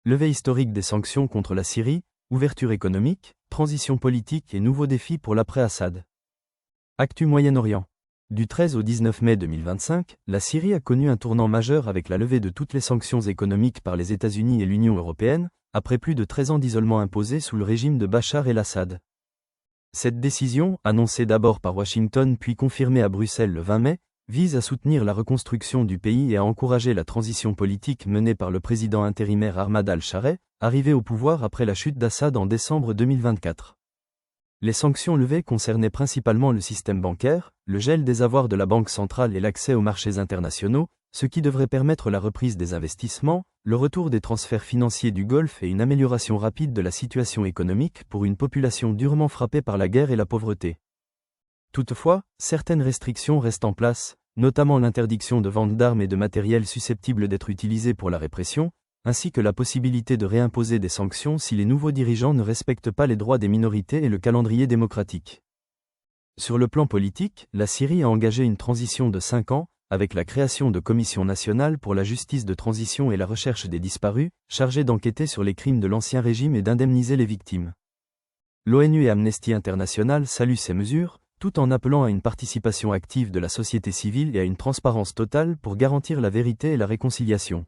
Levée historique des sanctions contre la Syrie, ouverture économique, transition politique et nouveaux défis pour l'après-Assad. Actu Moyen-Orient. Du 13 au 19 mai 2025, la Syrie a connu un tournant majeur avec la levée de toutes les sanctions économiques par les États-Unis et l'Union européenne, après plus de 13 ans d'isolement imposé sous le régime de Bachar el-Assad. Cette décision, annoncée d'abord par Washington puis confirmée à Bruxelles le 20 mai, vise à soutenir la reconstruction du pays et à encourager la transition politique menée par le président intérimaire Ahmad al-Shareh, arrivé au pouvoir après la chute d'Assad en décembre 2024. Les sanctions levées concernaient principalement le système bancaire, le gel des avoirs de la Banque centrale et l'accès aux marchés internationaux, ce qui devrait permettre la reprise des investissements, le retour des transferts financiers du Golfe et une amélioration rapide de la situation économique pour une population durement frappée par la guerre et la pauvreté. Toutefois, certaines restrictions restent en place, notamment l'interdiction de vente d'armes et de matériel susceptible d'être utilisé pour la répression, ainsi que la possibilité de réimposer des sanctions si les nouveaux dirigeants ne respectent pas les droits des minorités et le calendrier démocratique. Sur le plan politique, la Syrie a engagé une transition de 5 ans, avec la création de commissions nationales pour la justice de transition et la recherche des disparus, chargées d'enquêter sur les crimes de l'ancien régime et d'indemniser les victimes. L'ONU et Amnesty International saluent ces mesures, tout en appelant à une participation active de la société civile et à une transparence totale pour garantir la vérité et la réconciliation.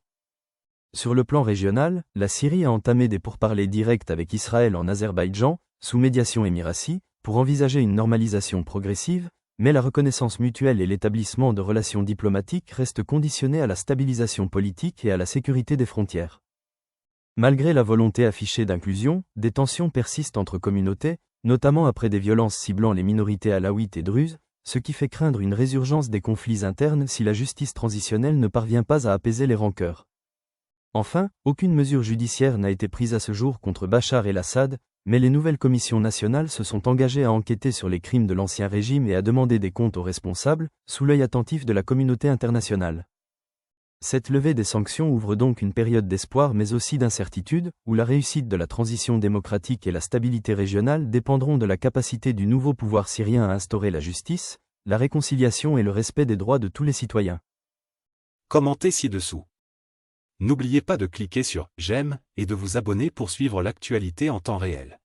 Sur le plan régional, la Syrie a entamé des pourparlers directs avec Israël en Azerbaïdjan, sous médiation émiratie, pour envisager une normalisation progressive, mais la reconnaissance mutuelle et l'établissement de relations diplomatiques restent conditionnés à la stabilisation politique et à la sécurité des frontières. Malgré la volonté affichée d'inclusion, des tensions persistent entre communautés, notamment après des violences ciblant les minorités alaouites et druzes, ce qui fait craindre une résurgence des conflits internes si la justice transitionnelle ne parvient pas à apaiser les rancœurs. Enfin, aucune mesure judiciaire n'a été prise à ce jour contre Bachar el-Assad, mais les nouvelles commissions nationales se sont engagées à enquêter sur les crimes de l'ancien régime et à demander des comptes aux responsables, sous l'œil attentif de la communauté internationale. Cette levée des sanctions ouvre donc une période d'espoir mais aussi d'incertitude, où la réussite de la transition démocratique et la stabilité régionale dépendront de la capacité du nouveau pouvoir syrien à instaurer la justice, la réconciliation et le respect des droits de tous les citoyens. Commentez ci-dessous. N'oubliez pas de cliquer sur « J'aime » et de vous abonner pour suivre l'actualité en temps réel.